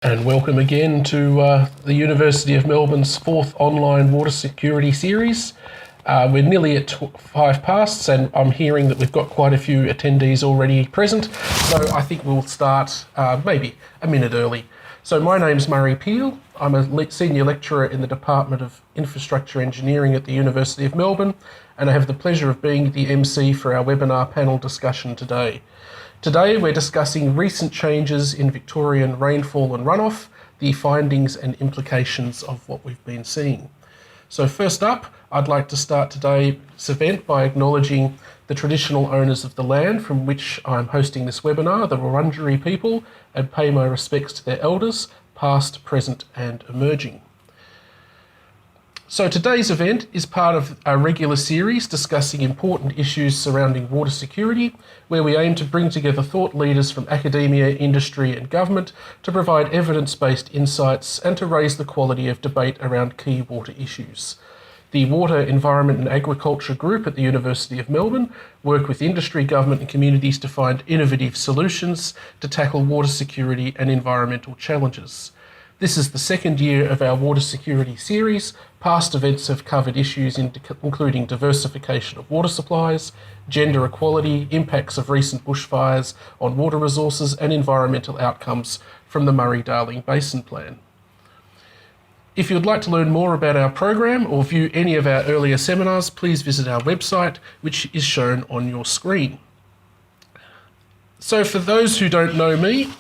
And welcome again to the University of Melbourne's fourth online water security series. We're nearly at 5 past, and I'm hearing that we've got quite a few attendees already present, so I think we'll start maybe a minute early. So my name's Murray Peel. I'm a senior lecturer in the Department of Infrastructure Engineering at the University of Melbourne, and I have the pleasure of being the MC for our webinar panel discussion today. Today we're discussing recent changes in Victorian rainfall and runoff, the findings and implications of what we've been seeing. So first up, I'd like to start today's event by acknowledging the traditional owners of the land from which I'm hosting this webinar, the Wurundjeri people, and pay my respects to their elders, past, present and emerging. So today's event is part of a regular series discussing important issues surrounding water security, where we aim to bring together thought leaders from academia, industry and government to provide evidence-based insights and to raise the quality of debate around key water issues. The Water, Environment and Agriculture Group at the University of Melbourne work with industry, government and communities to find innovative solutions to tackle water security and environmental challenges. This is the second year of our water security series. Past events have covered issues including diversification of water supplies, gender equality, impacts of recent bushfires on water resources and environmental outcomes from the Murray-Darling Basin Plan. If you'd like to learn more about our program or view any of our earlier seminars, please visit our website, which is shown on your screen. So for those who don't know me,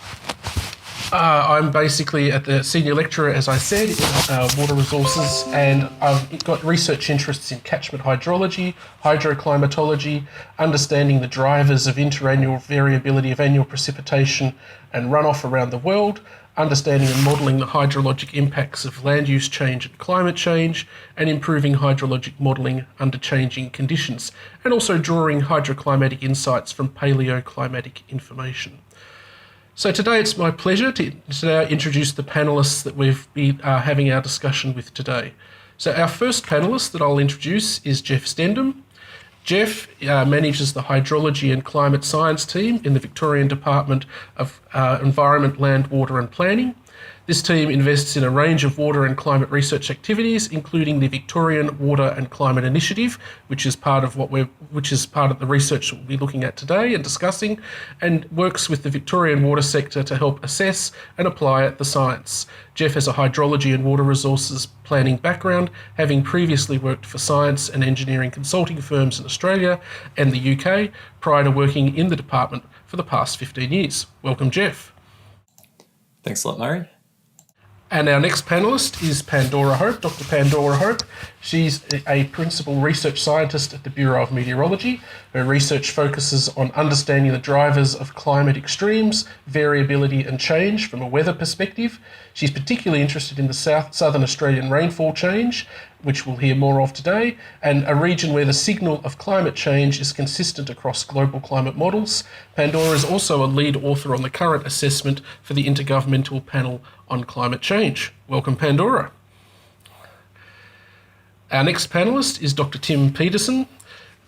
I'm basically at the senior lecturer, as I said, in water resources, and I've got research interests in catchment hydrology, hydroclimatology, understanding the drivers of interannual variability of annual precipitation and runoff around the world, understanding and modelling the hydrologic impacts of land use change and climate change, and improving hydrologic modelling under changing conditions, and also drawing hydroclimatic insights from paleoclimatic information. So today it's my pleasure to now introduce the panellists that we've been having our discussion with today. So our first panellist that I'll introduce is Jeff Stendham. Jeff manages the Hydrology and Climate Science team in the Victorian Department of Environment, Land, Water and Planning. This team invests in a range of water and climate research activities, including the Victorian Water and Climate Initiative, which is part of the research that we'll be looking at today and discussing, and works with the Victorian water sector to help assess and apply the science. Jeff has a hydrology and water resources planning background, having previously worked for science and engineering consulting firms in Australia and the UK, prior to working in the department for the past 15 years. Welcome, Jeff. Thanks a lot, Murray. And our next panellist is Pandora Hope, Dr. Pandora Hope. She's a principal research scientist at the Bureau of Meteorology. Her research focuses on understanding the drivers of climate extremes, variability and change from a weather perspective. She's particularly interested in the southern Australian rainfall change, which we'll hear more of today, and a region where the signal of climate change is consistent across global climate models. Pandora is also a lead author on the current assessment for the Intergovernmental Panel on Climate Change. Welcome, Pandora. Our next panellist is Dr. Tim Peterson.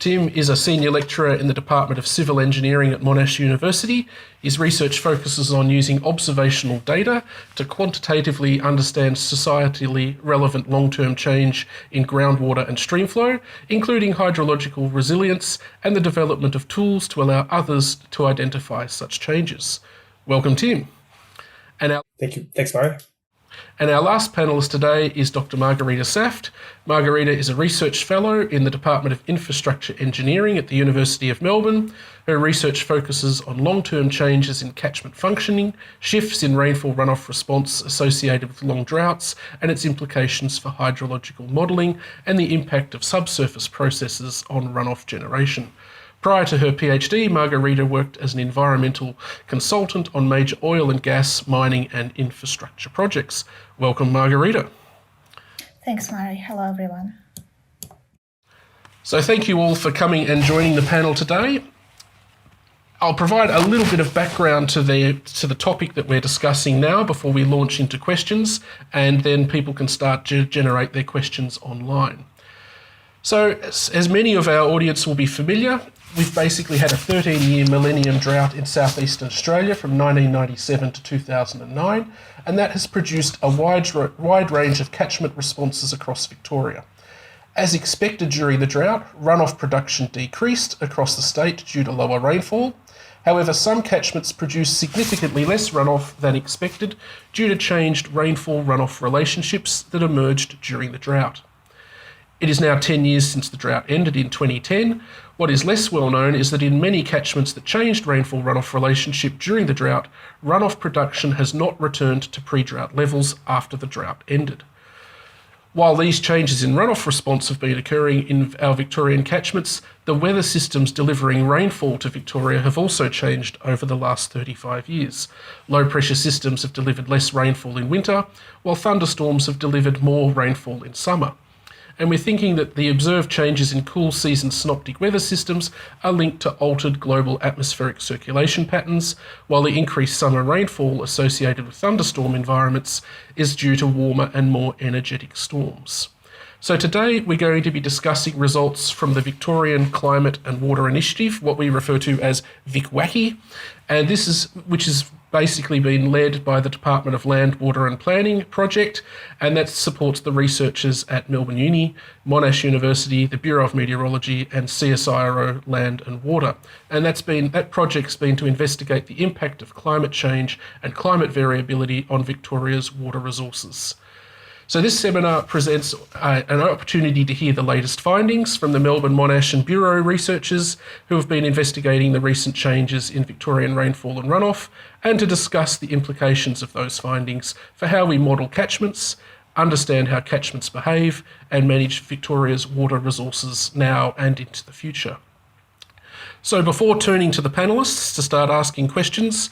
Tim is a senior lecturer in the Department of Civil Engineering at Monash University. His research focuses on using observational data to quantitatively understand societally relevant long-term change in groundwater and streamflow, including hydrological resilience and the development of tools to allow others to identify such changes. Welcome, Tim. Thank you. Thanks, Murray. And our last panellist today is Dr. Margarita Saft. Margarita is a research fellow in the Department of Infrastructure Engineering at the University of Melbourne. Her research focuses on long-term changes in catchment functioning, shifts in rainfall runoff response associated with long droughts, and its implications for hydrological modelling and the impact of subsurface processes on runoff generation. Prior to her PhD, Margarita worked as an environmental consultant on major oil and gas, mining and infrastructure projects. Welcome, Margarita. Thanks, Murray. Hello, everyone. So thank you all for coming and joining the panel today. I'll provide a little bit of background to the topic that we're discussing now before we launch into questions, and then people can start to generate their questions online. So as many of our audience will be familiar, we've basically had a 13-year millennium drought in southeastern Australia from 1997 to 2009, and that has produced a wide range of catchment responses across Victoria. As expected during the drought, runoff production decreased across the state due to lower rainfall. However, some catchments produced significantly less runoff than expected due to changed rainfall-runoff relationships that emerged during the drought. It is now 10 years since the drought ended in 2010. What is less well known is that in many catchments that changed rainfall-runoff relationship during the drought, runoff production has not returned to pre-drought levels after the drought ended. While these changes in runoff response have been occurring in our Victorian catchments, the weather systems delivering rainfall to Victoria have also changed over the last 35 years. Low pressure systems have delivered less rainfall in winter, while thunderstorms have delivered more rainfall in summer. And we're thinking that the observed changes in cool season synoptic weather systems are linked to altered global atmospheric circulation patterns, while the increased summer rainfall associated with thunderstorm environments is due to warmer and more energetic storms. So today we're going to be discussing results from the Victorian Climate and Water Initiative, what we refer to as VicWACI, and which is basically been led by the Department of Land, Water and Planning project, and that supports the researchers at Melbourne Uni, Monash University, the Bureau of Meteorology and CSIRO Land and Water. And that project's been to investigate the impact of climate change and climate variability on Victoria's water resources. So this seminar presents an opportunity to hear the latest findings from the Melbourne, Monash and Bureau researchers who have been investigating the recent changes in Victorian rainfall and runoff, and to discuss the implications of those findings for how we model catchments, understand how catchments behave, and manage Victoria's water resources now and into the future. So before turning to the panellists to start asking questions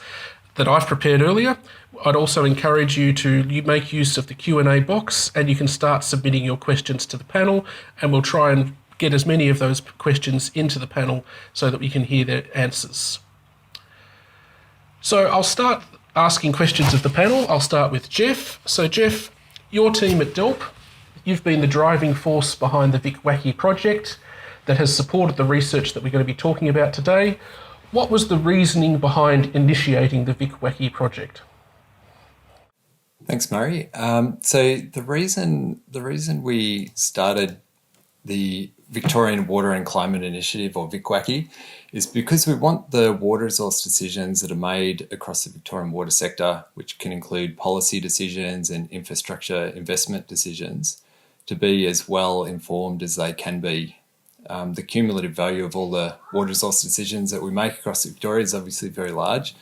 that I've prepared earlier, I'd also encourage you to make use of the Q&A box, and you can start submitting your questions to the panel, and we'll try and get as many of those questions into the panel so that we can hear their answers. So I'll start asking questions of the panel. I'll start with Jeff. So Jeff, your team at DELP, you've been the driving force behind the VicWACI project that has supported the research that we're going to be talking about today. What was the reasoning behind initiating the VicWACI project? Thanks, Murray. So the reason we started the Victorian Water and Climate Initiative, or VicWACI, is because we want the water resource decisions that are made across the Victorian water sector, which can include policy decisions and infrastructure investment decisions, to be as well informed as they can be. The cumulative value of all the water resource decisions that we make across Victoria is obviously very large.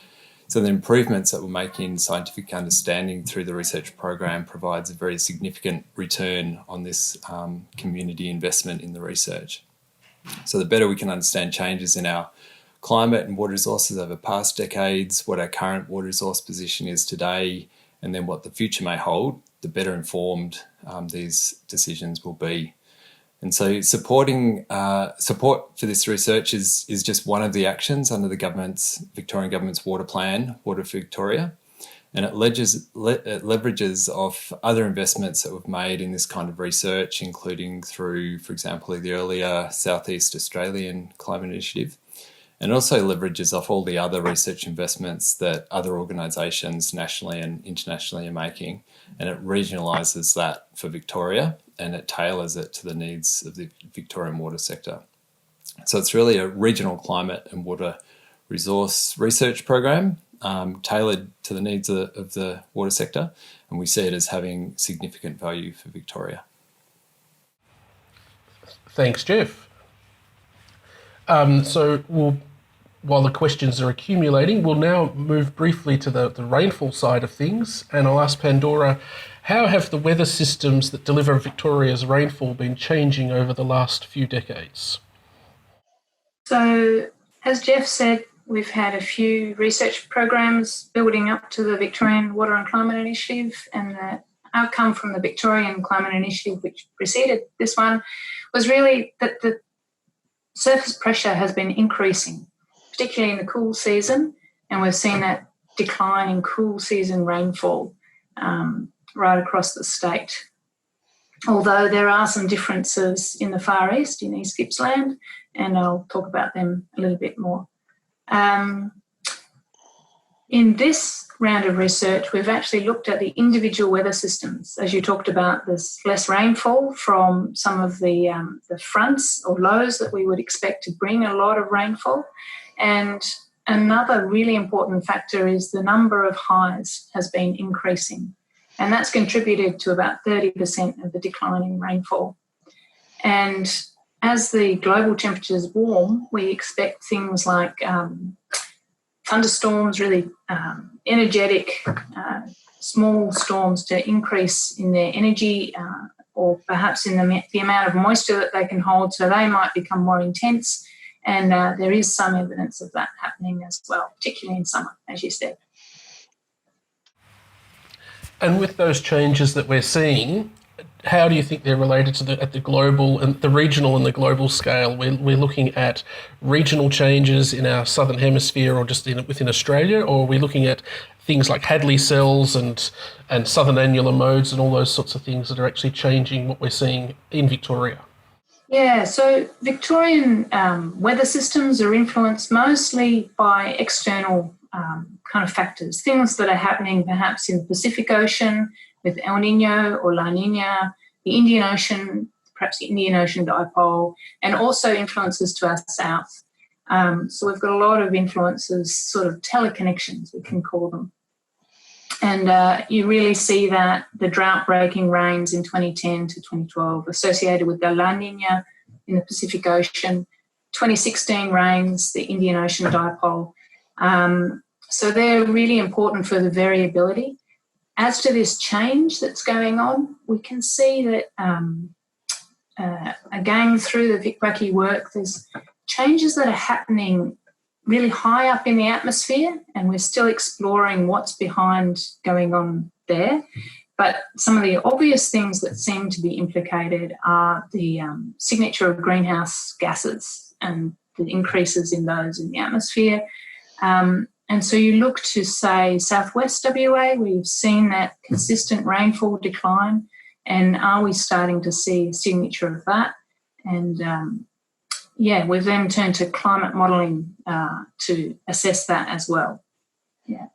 So the improvements that we're making in scientific understanding through the research program provides a very significant return on this community investment in the research. So the better we can understand changes in our climate and water resources over past decades, what our current water resource position is today, and then what the future may hold, the better informed these decisions will be. And so support for this research is just one of the actions under the Victorian Government's water plan, Water for Victoria, and it leverages off other investments that we've made in this kind of research, including through, for example, the earlier Southeast Australian Climate Initiative, and also leverages off all the other research investments that other organisations nationally and internationally are making, and it regionalises that for Victoria, and it tailors it to the needs of the Victorian water sector. So it's really a regional climate and water resource research program tailored to the needs of the water sector, and we see it as having significant value for Victoria. Thanks, Jeff. While the questions are accumulating, we'll now move briefly to the rainfall side of things, and I'll ask Pandora, how have the weather systems that deliver Victoria's rainfall been changing over the last few decades? So, as Jeff said, we've had a few research programs building up to the Victorian Water and Climate Initiative, and the outcome from the Victorian Climate Initiative, which preceded this one, was really that the surface pressure has been increasing, particularly in the cool season, and we've seen that decline in cool season rainfall right across the state. Although there are some differences in the Far East, in East Gippsland, and I'll talk about them a little bit more. In this round of research, we've actually looked at the individual weather systems. As you talked about, there's less rainfall from some of the fronts or lows that we would expect to bring a lot of rainfall. And another really important factor is the number of highs has been increasing. And that's contributed to about 30% of the decline in rainfall. And as the global temperatures warm, we expect things like thunderstorms, really energetic small storms to increase in their energy or perhaps in the amount of moisture that they can hold, so they might become more intense. And there is some evidence of that happening as well, particularly in summer, as you said. And with those changes that we're seeing, how do you think they're related to at the global and the regional and the global scale? We're looking at regional changes in our southern hemisphere or just within Australia, or are we looking at things like Hadley cells and southern annular modes and all those sorts of things that are actually changing what we're seeing in Victoria? Yeah, so Victorian weather systems are influenced mostly by external kind of factors, things that are happening perhaps in the Pacific Ocean with El Nino or La Nina, the Indian Ocean, perhaps the Indian Ocean dipole, and also influences to our south. So we've got a lot of influences, sort of teleconnections, we can call them. And you really see that the drought-breaking rains in 2010 to 2012 associated with the La Nina in the Pacific Ocean, 2016 rains, the Indian Ocean dipole. So they're really important for the variability. As to this change that's going on, we can see that, again, through the VicWacky work, there's changes that are happening really high up in the atmosphere, and we're still exploring what's behind going on there. But some of the obvious things that seem to be implicated are the signature of greenhouse gases and the increases in those in the atmosphere. And so you look to, say, southwest WA, where you've seen that consistent rainfall decline, and are we starting to see a signature of that? And, we've then turned to climate modelling to assess that as well. Yeah.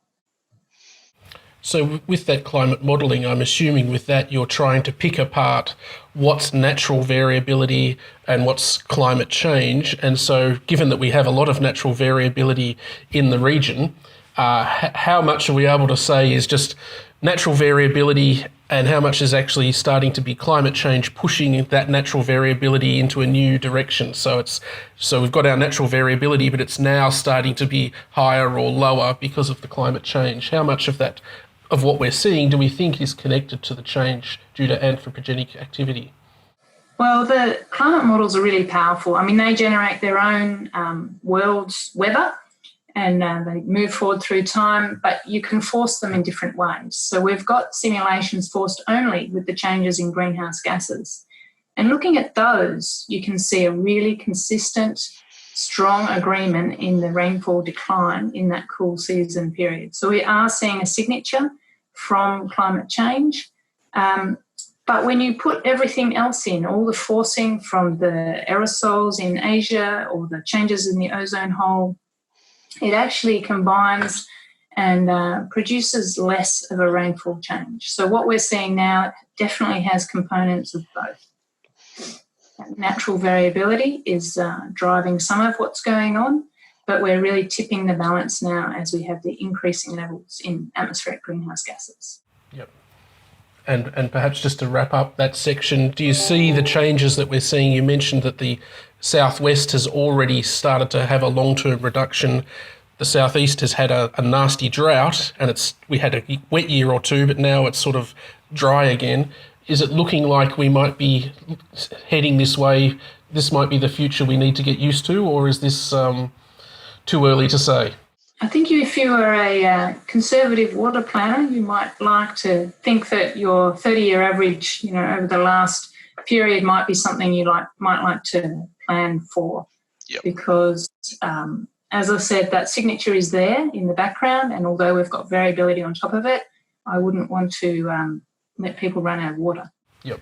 So with that climate modelling, I'm assuming with that you're trying to pick apart what's natural variability and what's climate change. And so given that we have a lot of natural variability in the region, how much are we able to say is just natural variability and how much is actually starting to be climate change pushing that natural variability into a new direction? So we've got our natural variability, but it's now starting to be higher or lower because of the climate change. How much of that, of what we're seeing, do we think is connected to the change due to anthropogenic activity? Well, the climate models are really powerful. I mean, they generate their own world's weather, and they move forward through time, but you can force them in different ways. So we've got simulations forced only with the changes in greenhouse gases. And looking at those, you can see a really consistent, strong agreement in the rainfall decline in that cool season period. So we are seeing a signature from climate change. But when you put everything else in, all the forcing from the aerosols in Asia or the changes in the ozone hole, it actually combines and produces less of a rainfall change. So what we're seeing now definitely has components of both. Natural variability is driving some of what's going on, but we're really tipping the balance now as we have the increasing levels in atmospheric greenhouse gases. Yep. And perhaps just to wrap up that section, do you see the changes that we're seeing? You mentioned that the southwest has already started to have a long-term reduction. The southeast has had a nasty drought, and we had a wet year or two, but now it's sort of dry again. Is it looking like we might be heading this way? This might be the future we need to get used to, or is this too early to say? I think if you are a conservative water planner, you might like to think that your 30-year average, over the last period might be something you might like to plan for. Yep. Because, as I said, that signature is there in the background, and although we've got variability on top of it, I wouldn't want to let people run out of water. Yep.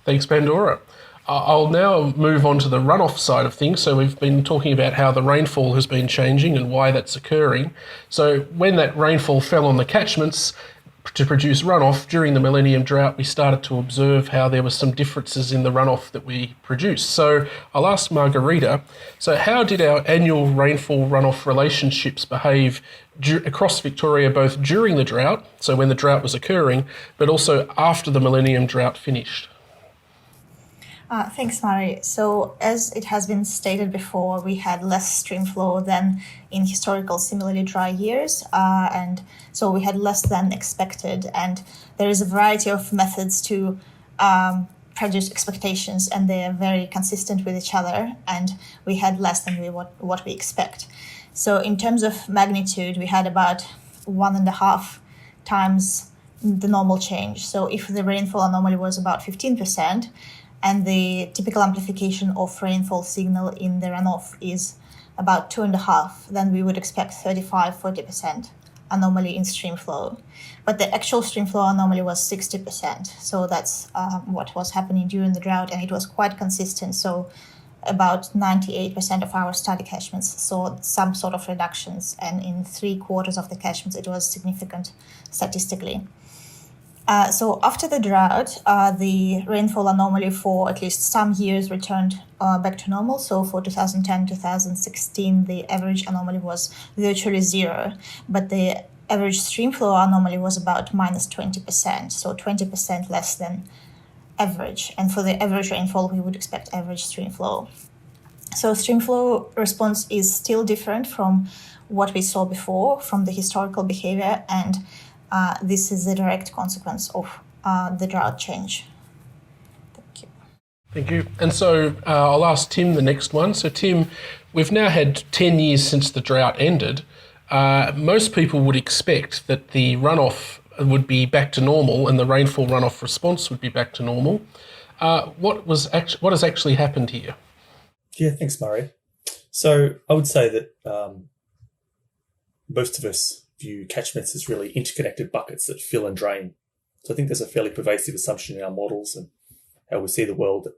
Thanks, Pandora. I'll now move on to the runoff side of things. So we've been talking about how the rainfall has been changing and why that's occurring. So when that rainfall fell on the catchments to produce runoff during the Millennium Drought, we started to observe how there were some differences in the runoff that we produced. So I'll ask Margarita, so how did our annual rainfall runoff relationships behave across Victoria, both during the drought, so when the drought was occurring, but also after the Millennium Drought finished? Thanks, Mari. So as it has been stated before, we had less stream flow than in historical similarly dry years, and so we had less than expected. And there is a variety of methods to produce expectations, and they are very consistent with each other, and we had less than what we expect. So in terms of magnitude, we had about 1.5 times the normal change. So if the rainfall anomaly was about 15%, and the typical amplification of rainfall signal in the runoff is about 2.5, then we would expect 35-40% anomaly in stream flow. But the actual stream flow anomaly was 60%. So that's what was happening during the drought, and it was quite consistent. So about 98% of our study catchments saw some sort of reductions, and in 3/4 of the catchments, it was significant statistically. So after the drought, the rainfall anomaly for at least some years returned back to normal. So for 2010-2016, the average anomaly was virtually zero, but the average stream flow anomaly was about minus 20%, so 20% less than average. And for the average rainfall, we would expect average stream flow. So stream flow response is still different from what we saw before, from the historical behaviour, and this is a direct consequence of the drought change. Thank you. Thank you. And so I'll ask Tim the next one. So Tim, we've now had 10 years since the drought ended. Most people would expect that the runoff would be back to normal and the rainfall runoff response would be back to normal. What has actually happened here? Yeah, thanks, Murray. So I would say that most of us view catchments as really interconnected buckets that fill and drain. So I think there's a fairly pervasive assumption in our models and how we see the world that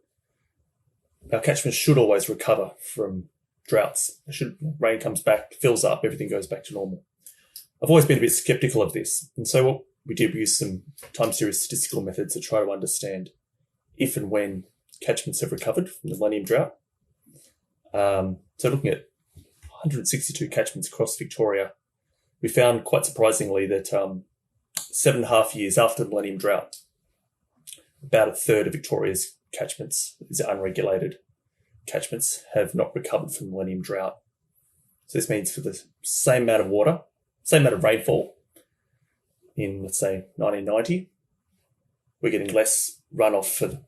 our catchments should always recover from droughts. Rain comes back, fills up, everything goes back to normal. I've always been a bit skeptical of this. And so what we did, we used some time series statistical methods to try to understand if and when catchments have recovered from the Millennium Drought. So looking at 162 catchments across Victoria, we found quite surprisingly that 7.5 years after the Millennium Drought, about a third of Victoria's catchments, these are unregulated catchments, have not recovered from the Millennium Drought. So this means for the same amount of water, same amount of rainfall in, let's say, 1990, we're getting less runoff for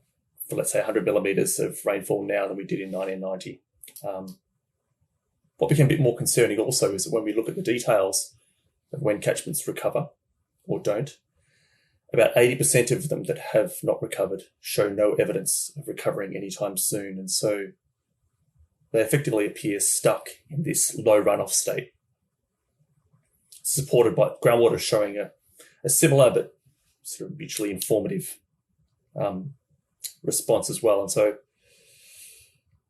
let's say, 100 millimetres of rainfall now than we did in 1990. What became a bit more concerning also is that when we look at the details of when catchments recover or don't, about 80% of them that have not recovered show no evidence of recovering anytime soon. And so they effectively appear stuck in this low runoff state, supported by groundwater showing a similar but sort of mutually informative response as well. And so,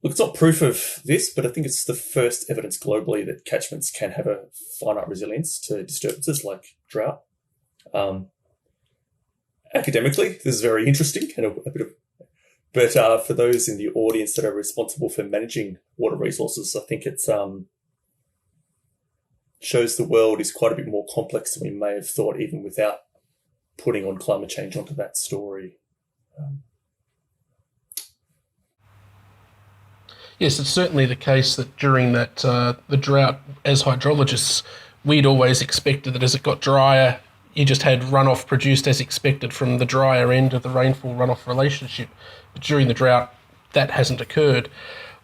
look, it's not proof of this, but I think it's the first evidence globally that catchments can have a finite resilience to disturbances like drought. Academically, this is very interesting and a bit of, but for those in the audience that are responsible for managing water resources, I think it's shows the world is quite a bit more complex than we may have thought, even without putting on climate change onto that story. Yes, it's certainly the case that during that the drought, as hydrologists, we'd always expected that as it got drier, you just had runoff produced as expected from the drier end of the rainfall runoff relationship. But during the drought, that hasn't occurred.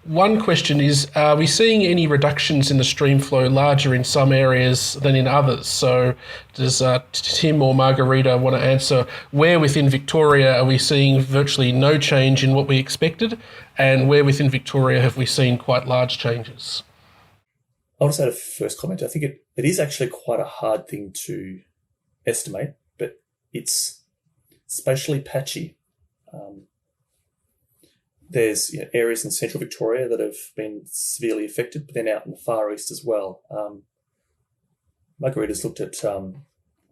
One question is, are we seeing any reductions in the stream flow larger in some areas than in others? So does Tim or Margarita want to answer where within Victoria are we seeing virtually no change in what we expected, and where within Victoria have we seen quite large changes? I'll just add a first comment. I think it is actually quite a hard thing to estimate, but it's spatially patchy. there's areas in central Victoria that have been severely affected, but then out in the far east as well. Margarita's looked at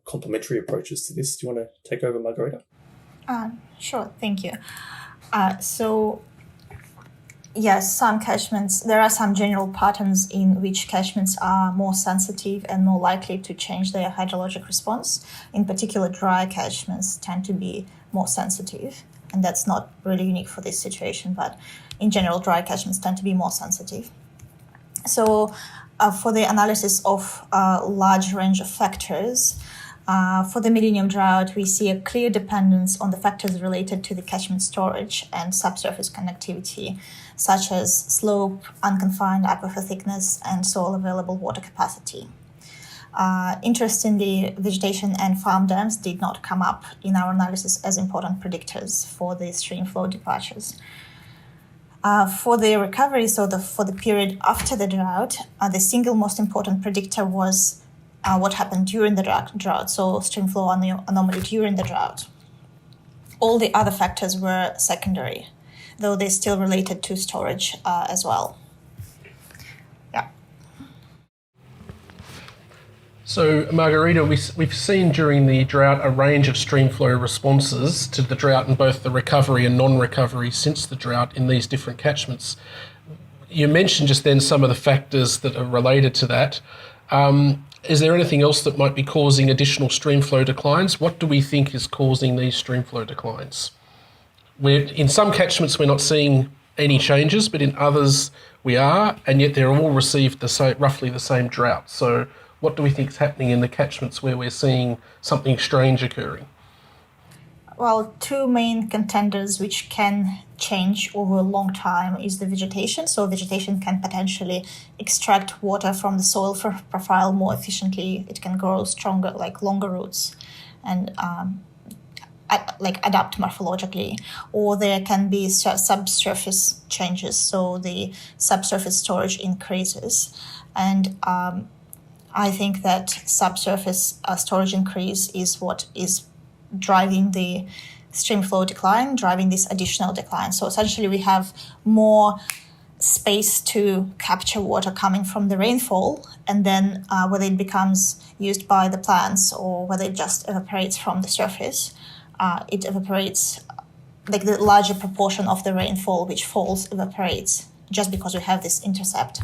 complementary approaches to this. Do you want to take over, Margarita? Sure, thank you. So, yes, some catchments, there are some general patterns in which catchments are more sensitive and more likely to change their hydrologic response. In particular, dry catchments tend to be more sensitive, and that's not really unique for this situation, but in general, dry catchments tend to be more sensitive. So, for the analysis of a large range of factors, for the Millennium Drought, we see a clear dependence on the factors related to the catchment storage and subsurface connectivity, such as slope, unconfined aquifer thickness, and soil available water capacity. Interestingly, vegetation and farm dams did not come up in our analysis as important predictors for the stream flow departures. For the recovery, for the period after the drought, the single most important predictor was what happened during the drought, so stream flow anomaly during the drought. All the other factors were secondary, though they're still related to storage as well. Yeah. So, Margarita, we've seen during the drought a range of stream flow responses to the drought in both the recovery and non-recovery since the drought in these different catchments. You mentioned just then some of the factors that are related to that. Is there anything else that might be causing additional stream flow declines? What do we think is causing these stream flow declines? In some catchments, we're not seeing any changes, but in others we are, and yet they're all received roughly the same drought. So what do we think is happening in the catchments where we're seeing something strange occurring? Well, two main contenders which can change over a long time is the vegetation. So vegetation can potentially extract water from the soil profile more efficiently. It can grow stronger, like longer roots, and adapt morphologically. Or there can be subsurface changes. So the subsurface storage increases. And I think that subsurface storage increase is what is driving the stream flow decline, driving this additional decline. So essentially we have more space to capture water coming from the rainfall, and then whether it becomes used by the plants or whether it just evaporates from the surface, it evaporates, like the larger proportion of the rainfall which falls evaporates just because we have this intercept.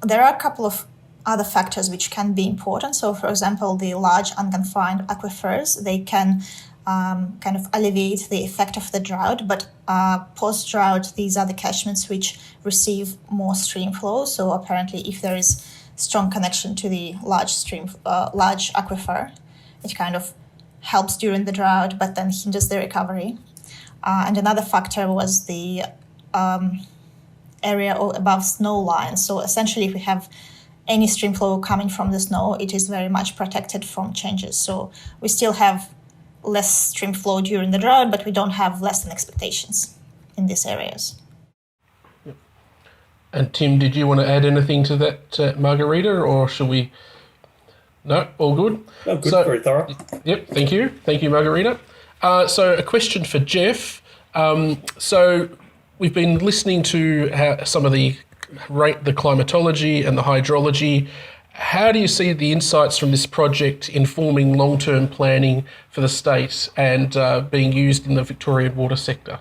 There are a couple of other factors which can be important. So, for example, the large unconfined aquifers, they can kind of alleviate the effect of the drought, but post-drought, these are the catchments which receive more stream flow. So apparently, if there is strong connection to the large aquifer, it kind of helps during the drought, but then hinders the recovery. And another factor was the area above snow line. So essentially, if we have any stream flow coming from the snow, it is very much protected from changes. So we still have less stream flow during the drought, but we don't have less than expectations in these areas. Yep. And Tim, did you want to add anything to that, Margarita, or should we? No, all good? Oh, good, very thorough. Yep, thank you. Thank you, Margarita. So a question for Jeff. So we've been listening to some of the climatology and the hydrology. How do you see the insights from this project informing long-term planning for the state and being used in the Victorian water sector?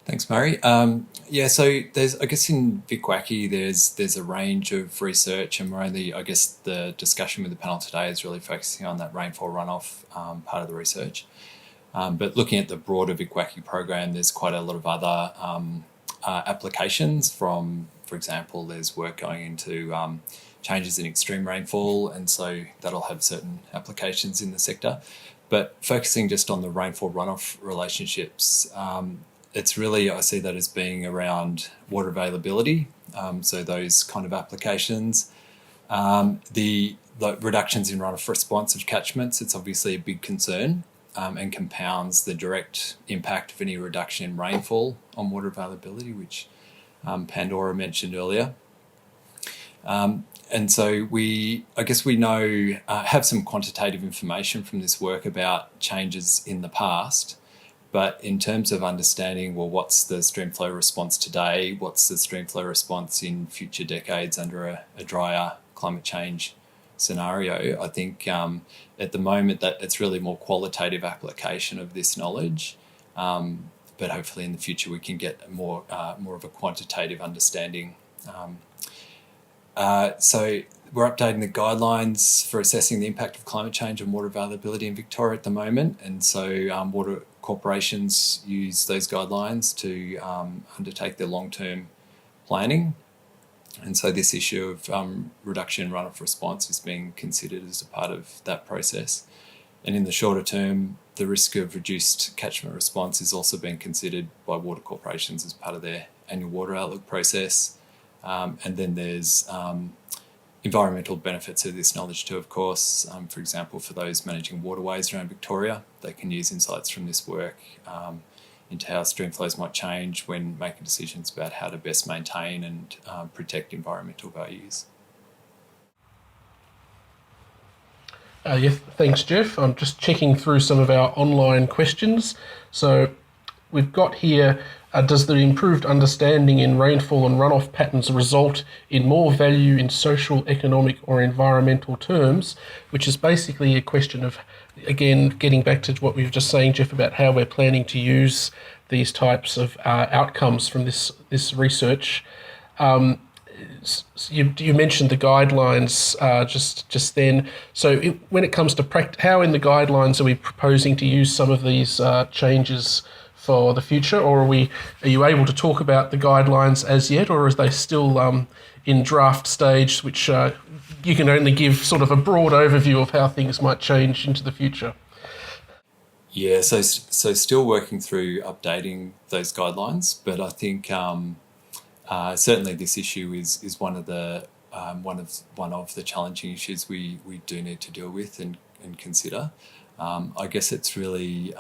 Thanks, Murray. So there's, I guess, in VicWacky, there's a range of research, and the discussion with the panel today is really focusing on that rainfall runoff part of the research. But looking at the broader VicWacky program, there's quite a lot of other applications from, for example, there's work going into changes in extreme rainfall, and so that'll have certain applications in the sector. But focusing just on the rainfall runoff relationships, it's really, I see that as being around water availability, so those kind of applications. The reductions in runoff response of catchments, it's obviously a big concern. And compounds the direct impact of any reduction in rainfall on water availability, which Pandora mentioned earlier. And so we know, have some quantitative information from this work about changes in the past, But in terms of understanding, well, what's the streamflow response today? What's the streamflow response in future decades under a drier climate change scenario? I think at the moment that it's really more qualitative application of this knowledge. But hopefully in the future we can get more of a quantitative understanding. So we're updating the guidelines for assessing the impact of climate change on water availability in Victoria at the moment, and so water corporations use those guidelines to undertake their long-term planning. And so this issue of reduction in runoff response is being considered as a part of that process. And in the shorter term, the risk of reduced catchment response is also being considered by water corporations as part of their annual water outlook process. And then there's environmental benefits of this knowledge too, of course. For example, for those managing waterways around Victoria, they can use insights from this work into how streamflows might change when making decisions about how to best maintain and protect environmental values. Thanks, Jeff. I'm just checking through some of our online questions. So we've got here, does the improved understanding in rainfall and runoff patterns result in more value in social, economic or environmental terms, which is basically a question of, again, getting back to what we were just saying, Jeff, about how we're planning to use these types of outcomes from this research. You mentioned the guidelines just then. So when it comes to how in the guidelines are we proposing to use some of these changes for the future, or are you able to talk about the guidelines as yet, or are they still in draft stage, which you can only give sort of a broad overview of how things might change into the future? Yeah, so still working through updating those guidelines, but I think certainly this issue is one of the challenging issues we do need to deal with and consider. I guess it's really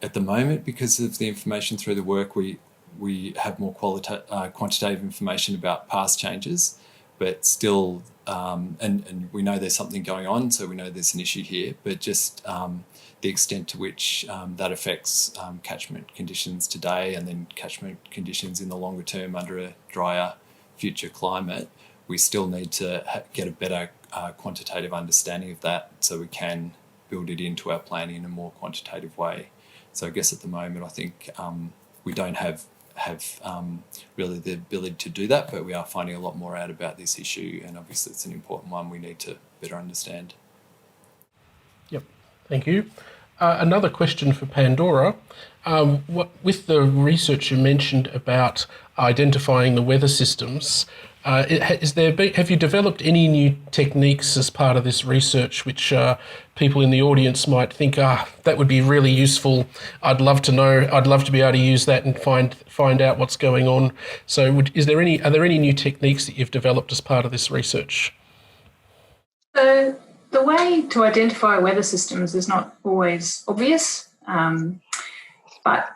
at the moment, because of the information through the work, we have more quantitative information about past changes, but still, and we know there's something going on, so we know there's an issue here, but just the extent to which that affects catchment conditions today and then catchment conditions in the longer term under a drier future climate, we still need to get a better quantitative understanding of that so we can build it into our planning in a more quantitative way. So I guess at the moment, I think we don't have really the ability to do that, but we are finding a lot more out about this issue, and obviously it's an important one we need to better understand. Yep, thank you. Another question for Pandora. With the research you mentioned about identifying the weather systems, have you developed any new techniques as part of this research which people in the audience might think, that would be really useful, I'd love to know, I'd love to be able to use that and find out what's going on? So are there any new techniques that you've developed as part of this research? So the way to identify weather systems is not always obvious, but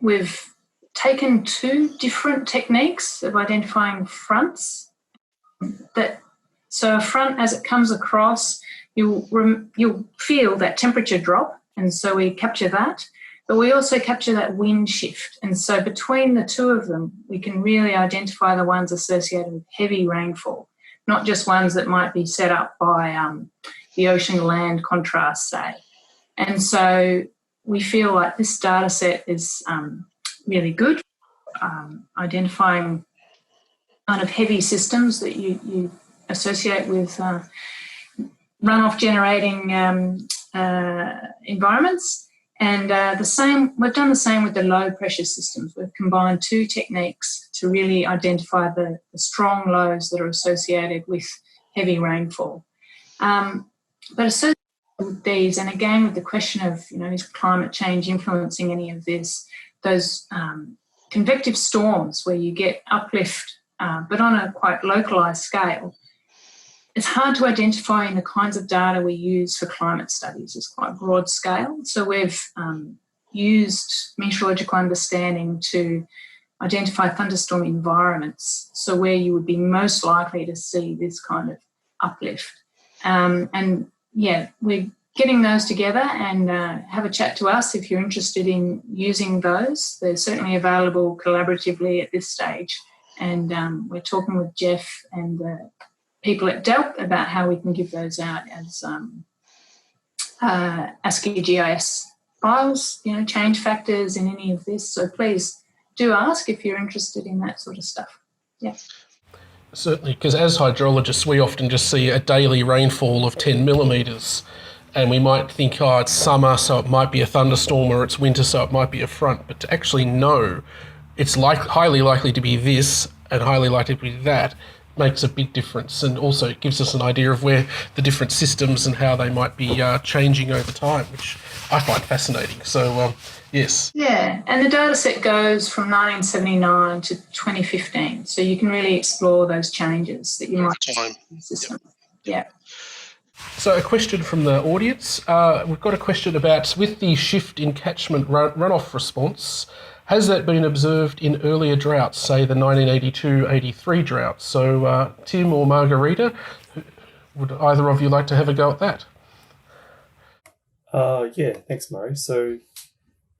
we've taken two different techniques of identifying fronts. So a front, as it comes across, you'll feel that temperature drop, and so we capture that. But we also capture that wind shift, and so between the two of them, we can really identify the ones associated with heavy rainfall, not just ones that might be set up by the ocean-land contrast, say. And so we feel like this data set is really good, identifying kind of heavy systems that you associate with runoff generating environments. And we've done the same with the low pressure systems. We've combined two techniques to really identify the strong lows that are associated with heavy rainfall. But associated with these, and again with the question of, is climate change influencing any of this, those convective storms where you get uplift, but on a quite localised scale, it's hard to identify in the kinds of data we use for climate studies. It's quite broad scale. So we've used meteorological understanding to identify thunderstorm environments, so where you would be most likely to see this kind of uplift. And yeah, we're getting those together and have a chat to us if you're interested in using those. They're certainly available collaboratively at this stage. And we're talking with Jeff and the people at DELP about how we can give those out as ASCII GIS files, change factors in any of this. So please do ask if you're interested in that sort of stuff. Yeah. Certainly, because as hydrologists, we often just see a daily rainfall of 10 millimetres, and we might think, oh, it's summer, so it might be a thunderstorm, or it's winter, so it might be a front. But to actually know it's highly likely to be this and highly likely to be that makes a big difference, and also it gives us an idea of where the different systems and how they might be changing over time, which I find fascinating. So, yes. Yeah, and the data set goes from 1979 to 2015, so you can really explore those changes that you might find in the system. Yep. So a question from the audience. We've got a question about, with the shift in catchment runoff response, has that been observed in earlier droughts, say the 1982-83 drought? So Tim or Margarita, would either of you like to have a go at that? Yeah, thanks, Murray. So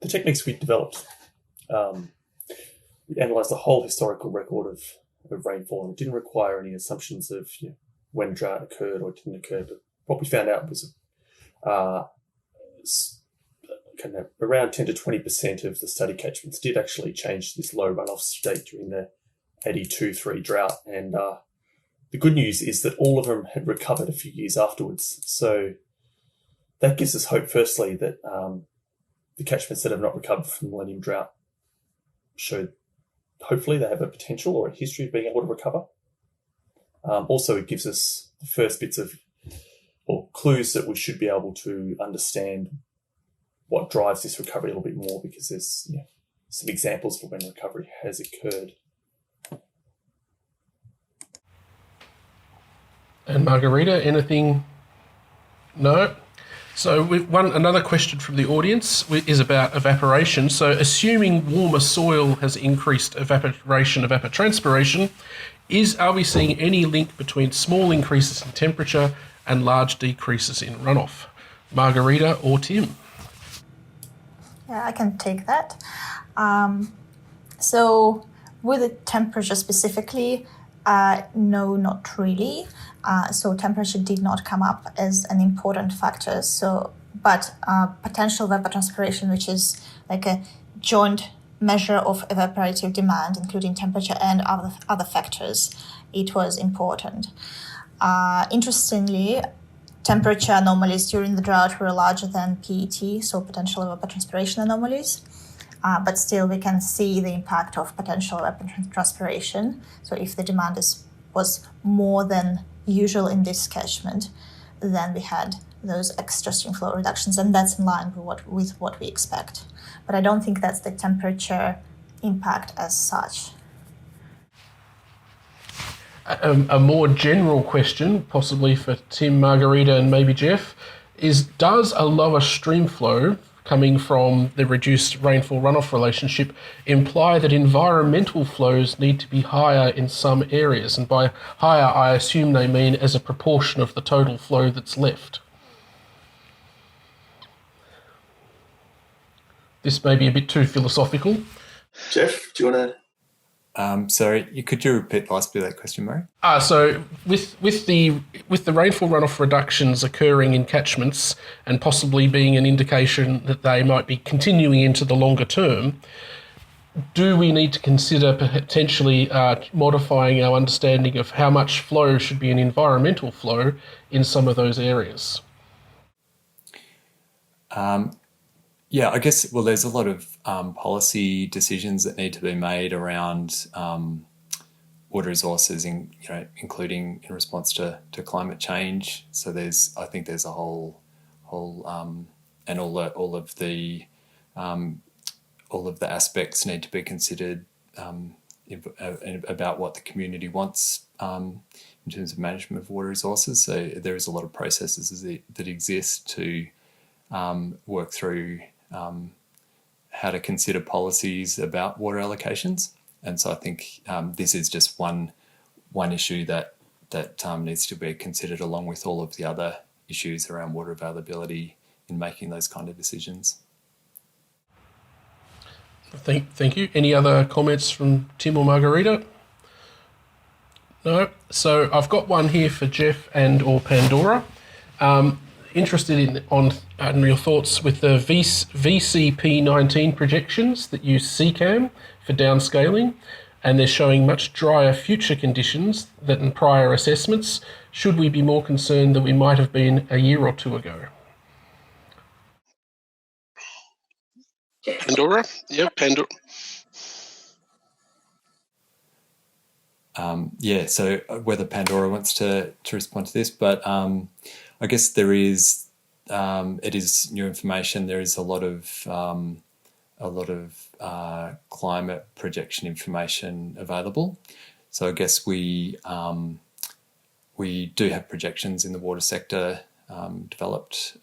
the techniques we developed, we analysed the whole historical record of rainfall, and it didn't require any assumptions of when a drought occurred or didn't occur. But what we found out was around 10 to 20% of the study catchments did actually change this low runoff state during the 82-3 drought. And the good news is that all of them had recovered a few years afterwards. So that gives us hope, firstly, that the catchments that have not recovered from the Millennium Drought hopefully they have a potential or a history of being able to recover. Also, it gives us the first bits of clues that we should be able to understand what drives this recovery a little bit more, because there's some examples for when recovery has occurred. And Margarita, anything? No? So another question from the audience is about evaporation. So assuming warmer soil has increased evaporation, evapotranspiration, are we seeing any link between small increases in temperature and large decreases in runoff? Margarita or Tim? Yeah, I can take that. So with the temperature specifically, no, not really. So temperature did not come up as an important factor. But potential evapotranspiration, which is like a joint measure of evaporative demand, including temperature and other factors, it was important. Interestingly, temperature anomalies during the drought were larger than PET, so potential evapotranspiration anomalies. But still, we can see the impact of potential evapotranspiration. So if the demand was more than usual in this catchment, then we had those extra streamflow reductions, and that's in line with what we expect. But I don't think that's the temperature impact as such. A more general question, possibly for Tim, Margarita, and maybe Jeff, is does a lower streamflow coming from the reduced rainfall runoff relationship imply that environmental flows need to be higher in some areas? And by higher, I assume they mean as a proportion of the total flow that's left. This may be a bit too philosophical. Jeff, do you want to? Sorry, could you repeat the last bit of that question, Murray? So with the rainfall runoff reductions occurring in catchments and possibly being an indication that they might be continuing into the longer term, do we need to consider potentially modifying our understanding of how much flow should be an environmental flow in some of those areas? Yeah, I guess, well, there's a lot of policy decisions that need to be made around water resources, including in response to climate change. So I think there's a whole and all of the aspects need to be considered about what the community wants in terms of management of water resources. So there is a lot of processes that exist to work through how to consider policies about water allocations. And so I think this is just one issue that needs to be considered along with all of the other issues around water availability in making those kind of decisions. Thank you. Any other comments from Tim or Margarita? No. So I've got one here for Jeff and or Pandora. Interested on your thoughts with the VCP19 projections that use CCAM for downscaling, and they're showing much drier future conditions than in prior assessments. Should we be more concerned than we might have been a year or two ago? Pandora? Yeah, Pandora. So whether Pandora wants to respond to this, but I guess there is, it is new information. There is a lot of climate projection information available. So I guess we do have projections in the water sector developed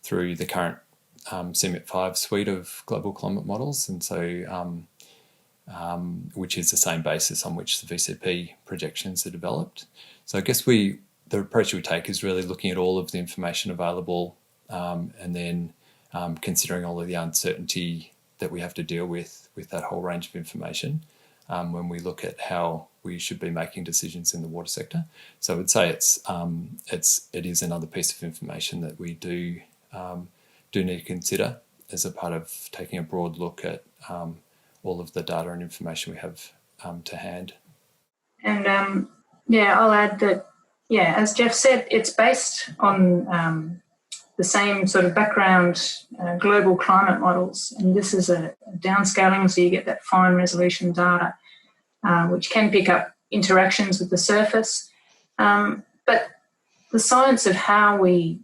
through the current CMIT5 suite of global climate models, and so which is the same basis on which the VCP projections are developed. So I guess the approach we take is really looking at all of the information available and then considering all of the uncertainty that we have to deal with that whole range of information when we look at how we should be making decisions in the water sector. So I would say it is another piece of information that we do need to consider as a part of taking a broad look at all of the data and information we have to hand. And I'll add that, as Jeff said, it's based on the same sort of background global climate models, and this is a downscaling, so you get that fine resolution data, which can pick up interactions with the surface. But the science of how we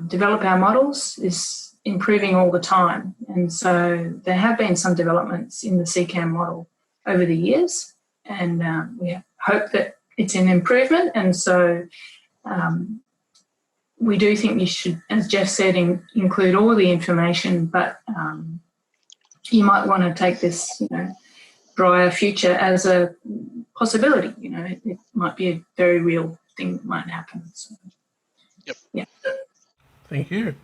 develop our models is improving all the time, and so there have been some developments in the CCAM model over the years, and we hope that it's an improvement. And so we do think you should, as Jeff said, include all the information, but you might want to take this, drier future as a possibility. It might be a very real thing that might happen. So, Yep. Yeah. Thank you.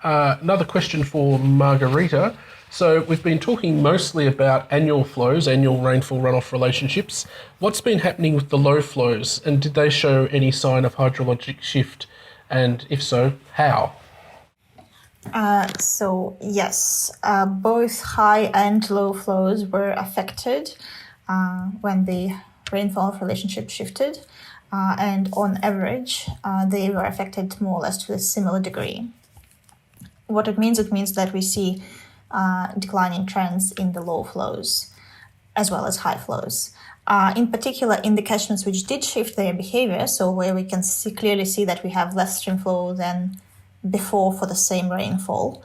Another question for Margarita. So we've been talking mostly about annual flows, annual rainfall runoff relationships. What's been happening with the low flows, and did they show any sign of hydrologic shift? And if so, how? So yes, both high and low flows were affected when the rainfall relationship shifted. And on average, they were affected more or less to a similar degree. What it means that we see declining trends in the low flows as well as high flows. In particular, in the catchments which did shift their behaviour, so where we can clearly see that we have less stream flow than before for the same rainfall,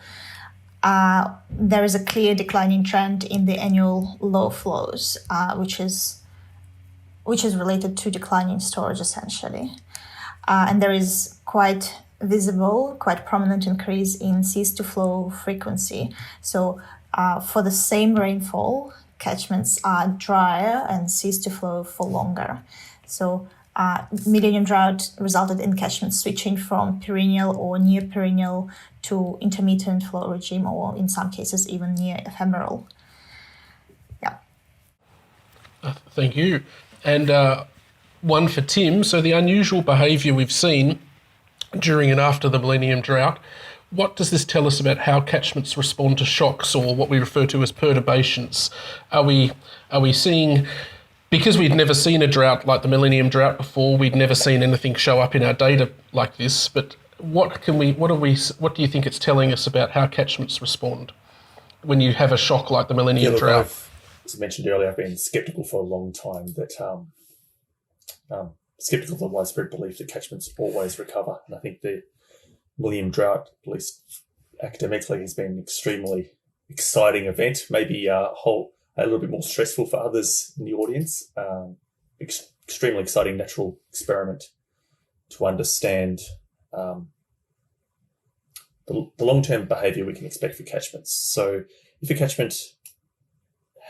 there is a clear declining trend in the annual low flows, which is related to declining storage essentially. And there is quite prominent increase in cease to flow frequency. So for the same rainfall, catchments are drier and cease to flow for longer. So Millennium drought resulted in catchments switching from perennial or near perennial to intermittent flow regime, or in some cases even near ephemeral. Yeah. Thank you. And one for Tim. So the unusual behaviour we've seen during and after the Millennium drought, what does this tell us about how catchments respond to shocks, or what we refer to as perturbations? Are we seeing, because we'd never seen a drought like the Millennium drought before, we'd never seen anything show up in our data like this, but what do you think it's telling us about how catchments respond when you have a shock like the Millennium drought? As I mentioned earlier, I've been sceptical for a long time that sceptical of the widespread belief that catchments always recover. And I think the Millennium drought, at least academically, has been an extremely exciting event, maybe a little bit more stressful for others in the audience. Extremely exciting natural experiment to understand the long-term behaviour we can expect for catchments. So if a catchment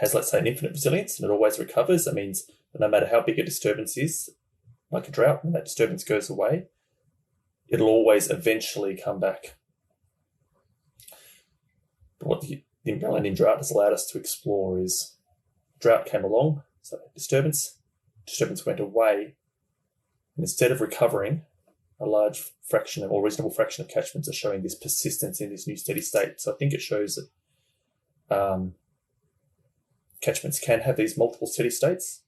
has, let's say, an infinite resilience and it always recovers, that means that no matter how big a disturbance is, like a drought, when that disturbance goes away, it'll always eventually come back. But what the Millennium Drought has allowed us to explore is drought came along, so disturbance went away, and instead of recovering, a large fraction or reasonable fraction of catchments are showing this persistence in this new steady state. So I think it shows that catchments can have these multiple steady states.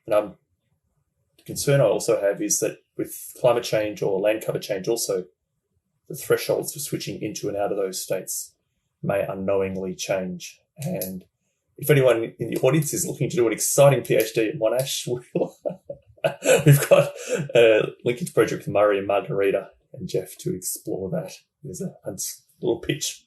And the concern I also have is that with climate change or land cover change also, the thresholds for switching into and out of those states may unknowingly change. And if anyone in the audience is looking to do an exciting PhD at Monash, we've got a linkage project with Murray and Margarita and Jeff to explore that. There's a little pitch.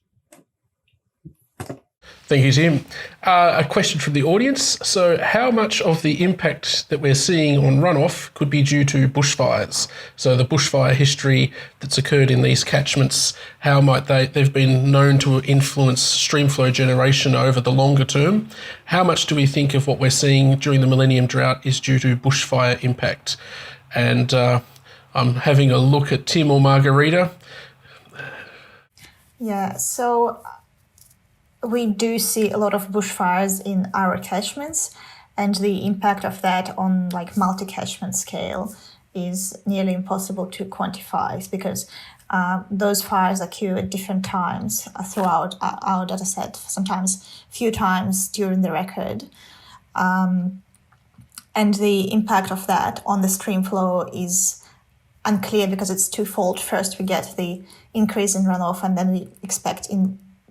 Thank you, Tim. A question from the audience. So how much of the impact that we're seeing on runoff could be due to bushfires? So the bushfire history that's occurred in these catchments, how might they've been known to influence streamflow generation over the longer term. How much do we think of what we're seeing during the Millennium Drought is due to bushfire impact? And I'm having a look at Tim or Margarita. Yeah, so we do see a lot of bushfires in our catchments, and the impact of that on like multi-catchment scale is nearly impossible to quantify because those fires occur at different times throughout our data set, sometimes few times during the record. And the impact of that on the stream flow is unclear because it's twofold. First, we get the increase in runoff, and then we expect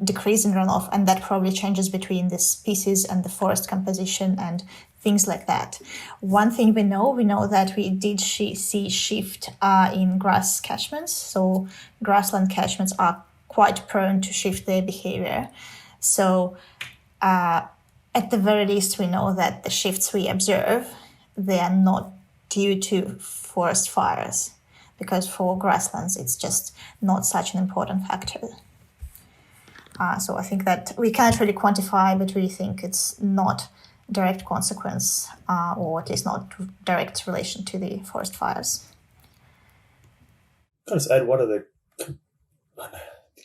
decrease in runoff, and that probably changes between the species and the forest composition and things like that. One thing we know that we did see shift in grass catchments. So grassland catchments are quite prone to shift their behaviour. So at the very least, we know that the shifts we observe, they are not due to forest fires, because for grasslands, it's just not such an important factor. So I think that we can't really quantify, but we think it's not direct consequence, or at least not direct relation to the forest fires. Can I just add one of the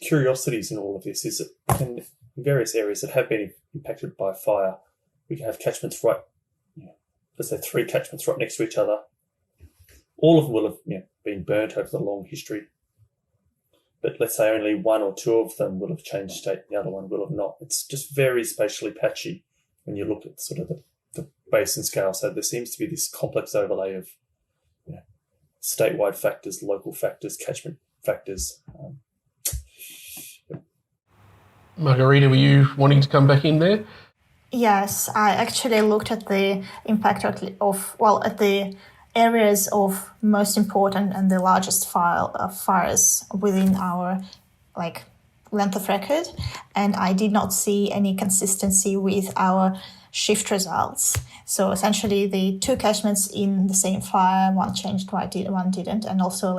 curiosities in all of this is that in various areas that have been impacted by fire, we can have catchments let's say 3 catchments right next to each other. All of them will have been burnt over the long history. But let's say only 1 or 2 of them will have changed state, the other one will have not. It's just very spatially patchy when you look at sort of the basin scale. So there seems to be this complex overlay of statewide factors, local factors, catchment factors. Margarita, were you wanting to come back in there? Yes, I actually looked at the impact at the areas of most important and the largest fires within our length of record, and I did not see any consistency with our shift results. So essentially the 2 catchments in the same fire, one changed, one didn't, and also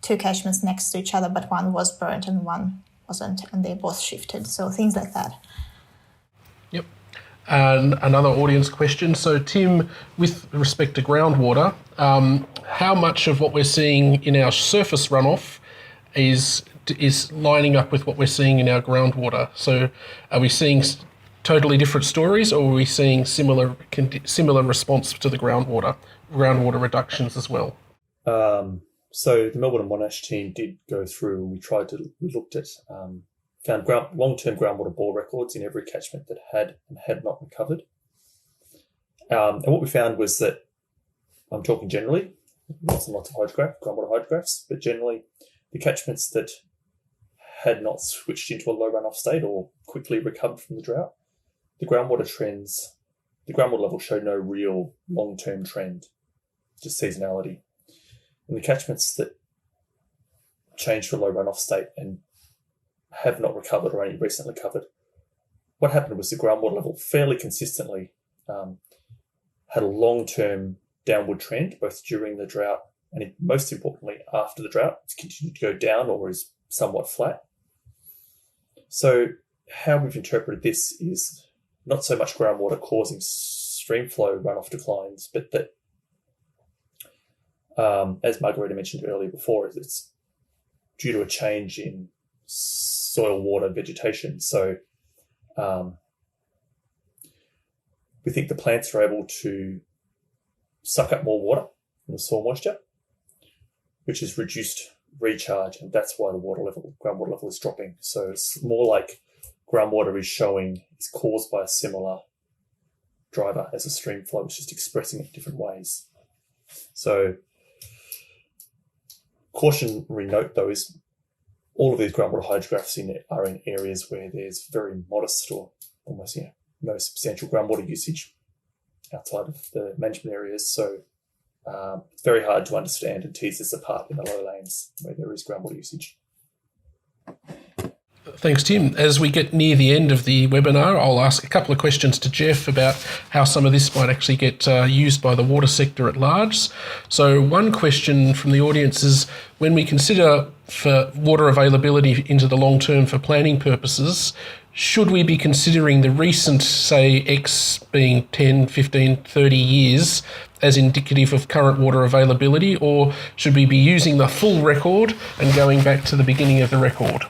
2 catchments next to each other, but one was burnt and one wasn't, and they both shifted. So things like that. Yep. And another audience question. So, Tim, with respect to groundwater, how much of what we're seeing in our surface runoff is lining up with what we're seeing in our groundwater? So, are we seeing totally different stories, or are we seeing similar response to the groundwater reductions as well? So the Melbourne and Monash team did go through, and we looked at found long-term groundwater bore records in every catchment that had and had not recovered. And what we found was that, I'm talking generally, lots and lots of groundwater hydrographs, but generally the catchments that had not switched into a low runoff state or quickly recovered from the drought, the groundwater level showed no real long-term trend, just seasonality. And the catchments that changed to a low runoff state and have not recovered or only recently recovered, what happened was the groundwater level fairly consistently had a long-term downward trend, both during the drought and most importantly after the drought. It's continued to go down or is somewhat flat. So how we've interpreted this is not so much groundwater causing stream flow runoff declines, but that, as Margarita mentioned earlier before, it's due to a change in soil, water, vegetation. So we think the plants are able to suck up more water from the soil moisture, which has reduced recharge, and that's why the groundwater level is dropping. So it's more like groundwater is caused by a similar driver as a stream flow. It's just expressing it in different ways. So cautionary note, though, is all of these groundwater hydrographs are in areas where there's very modest or almost no substantial groundwater usage outside of the management areas. So it's very hard to understand and tease this apart in the lowlands where there is groundwater usage. Thanks, Tim. As we get near the end of the webinar, I'll ask a couple of questions to Jeff about how some of this might actually get used by the water sector at large. So one question from the audience is, when we consider for water availability into the long term for planning purposes, should we be considering the recent, say, X being 10, 15, 30 years as indicative of current water availability, or should we be using the full record and going back to the beginning of the record?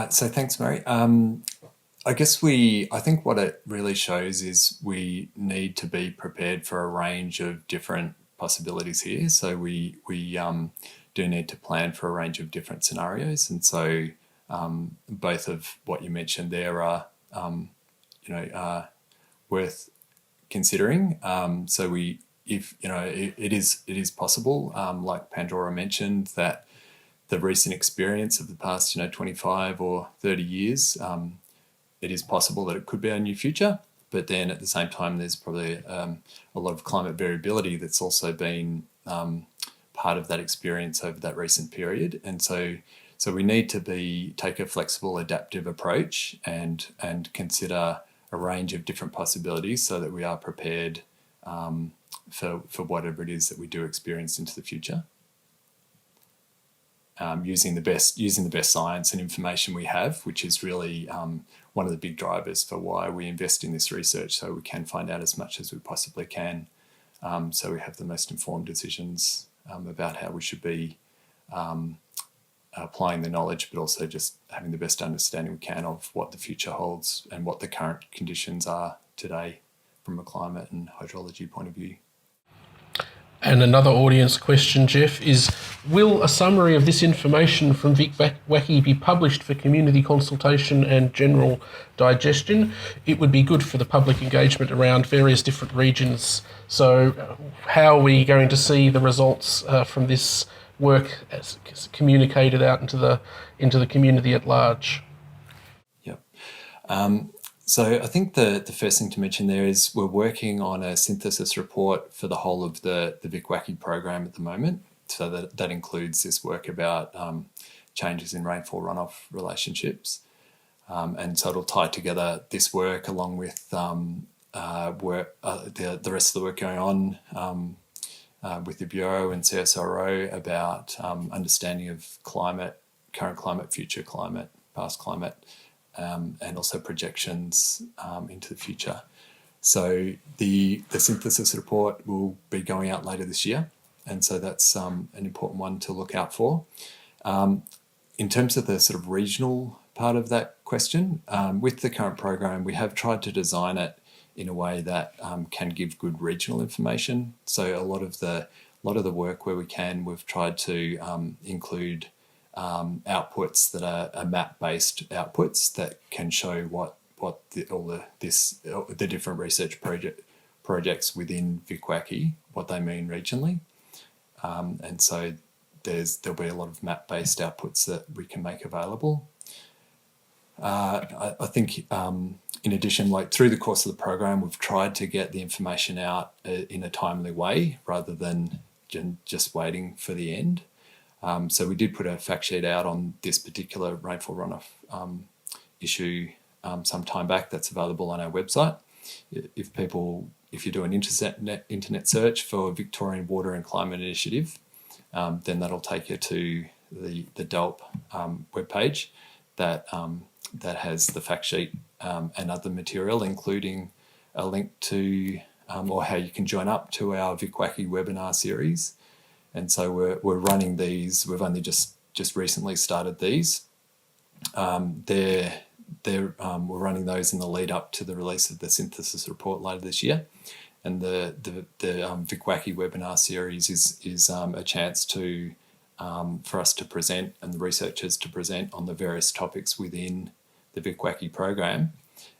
So thanks, Murray. I think what it really shows is we need to be prepared for a range of different possibilities here. So we do need to plan for a range of different scenarios, and so both of what you mentioned there are worth considering. So it is possible, like Pandora mentioned, that the recent experience of the past 25 or 30 years, it is possible that it could be our new future. But then at the same time, there's probably a lot of climate variability that's also been part of that experience over that recent period. And so we need to take a flexible, adaptive approach and consider a range of different possibilities so that we are prepared for whatever it is that we do experience into the future. Using the best science and information we have, which is really one of the big drivers for why we invest in this research, so we can find out as much as we possibly can, so we have the most informed decisions about how we should be applying the knowledge, but also just having the best understanding we can of what the future holds and what the current conditions are today from a climate and hydrology point of view. And another audience question, Jeff, is, will a summary of this information from VicWacky be published for community consultation and general digestion? It would be good for the public engagement around various different regions. So how are we going to see the results from this work as communicated out into the community at large? Yep. So I think the first thing to mention there is we're working on a synthesis report for the whole of the VicWacky program at the moment. So that includes this work about changes in rainfall runoff relationships. And so it'll tie together this work along with the rest of the work going on with the Bureau and CSIRO about understanding of climate, current climate, future climate, past climate, and also projections into the future. So the synthesis report will be going out later this year, and so that's an important one to look out for. In terms of the sort of regional part of that question, with the current program, we have tried to design it in a way that can give good regional information. So a lot of the work where we can, we've tried to include outputs that are map-based outputs that can show what the different research projects within VicWacky, what they mean regionally, and so there'll be a lot of map-based outputs that we can make available. I think in addition, like through the course of the program, we've tried to get the information out in a timely way rather than just waiting for the end. So we did put a fact sheet out on this particular rainfall runoff issue some time back. That's available on our website. If you do an internet search for Victorian Water and Climate Initiative, then that'll take you to the DELP webpage that has the fact sheet and other material, including a link to or how you can join up to our VicWacky webinar series. And so we're running these. We've only just recently started these. We're running those in the lead up to the release of the synthesis report later this year. And the VicWacky webinar series is a chance for us to present and the researchers to present on the various topics within the VicWacky program.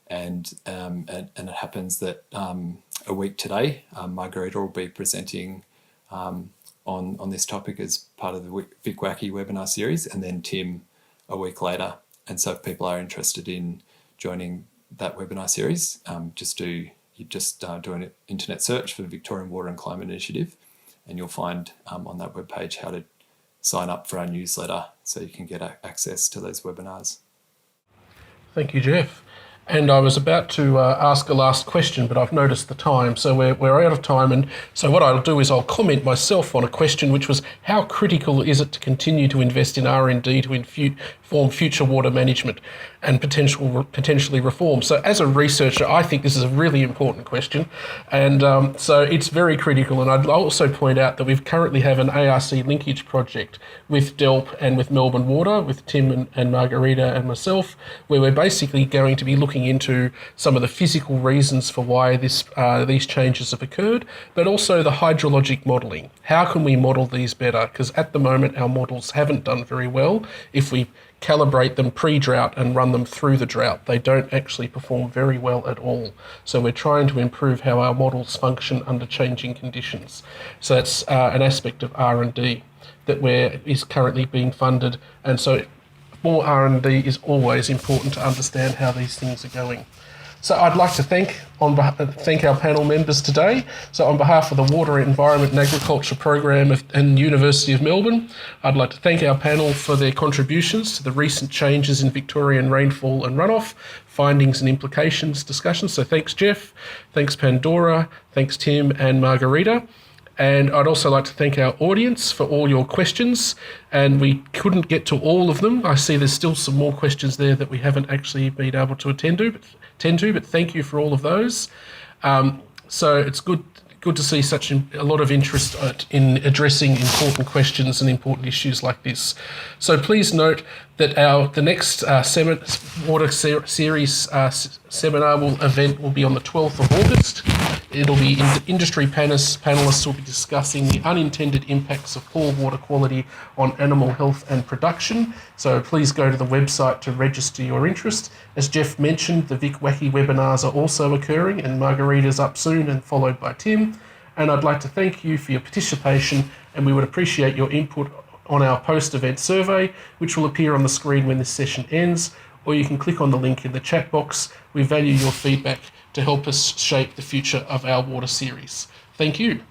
And it happens that a week today, Margarita will be presenting on this topic as part of the VicWacky webinar series, and then Tim a week later. And so if people are interested in joining that webinar series, you just do an internet search for the Victorian Water and Climate Initiative, and you'll find on that webpage how to sign up for our newsletter so you can get access to those webinars. Thank you, Jeff. And I was about to ask a last question, but I've noticed the time, so we're out of time. And so what I'll do is I'll comment myself on a question, which was, how critical is it to continue to invest in R&D to inform future water management and potentially reform? So as a researcher, I think this is a really important question. And so it's very critical. And I'd also point out that we currently have an ARC linkage project with DELP and with Melbourne Water, with Tim and Margarita and myself, where we're basically going to be looking into some of the physical reasons for why these changes have occurred, but also the hydrologic modelling. How can we model these better? Because at the moment our models haven't done very well. If we calibrate them pre-drought and run them through the drought, they don't actually perform very well at all. So we're trying to improve how our models function under changing conditions. So that's an aspect of R&D that is currently being funded, and so more R&D is always important to understand how these things are going. So I'd like to thank our panel members today. So on behalf of the Water, Environment and Agriculture Program and University of Melbourne, I'd like to thank our panel for their contributions to the recent changes in Victorian rainfall and runoff, findings and implications discussions. So thanks, Jeff. Thanks, Pandora. Thanks, Tim and Margarita. And I'd also like to thank our audience for all your questions. And we couldn't get to all of them. I see there's still some more questions there that we haven't actually been able to attend to, but thank you for all of those. So it's good to see such a lot of interest in addressing important questions and important issues like this. So please note that the next water series seminar event will be on the 12th of August. It'll be industry panellists will be discussing the unintended impacts of poor water quality on animal health and production. So please go to the website to register your interest. As Jeff mentioned, the VicWacky webinars are also occurring, and Margarita's up soon and followed by Tim. And I'd like to thank you for your participation, and we would appreciate your input on our post-event survey, which will appear on the screen when this session ends, or you can click on the link in the chat box. We value your feedback to help us shape the future of our water series. Thank you.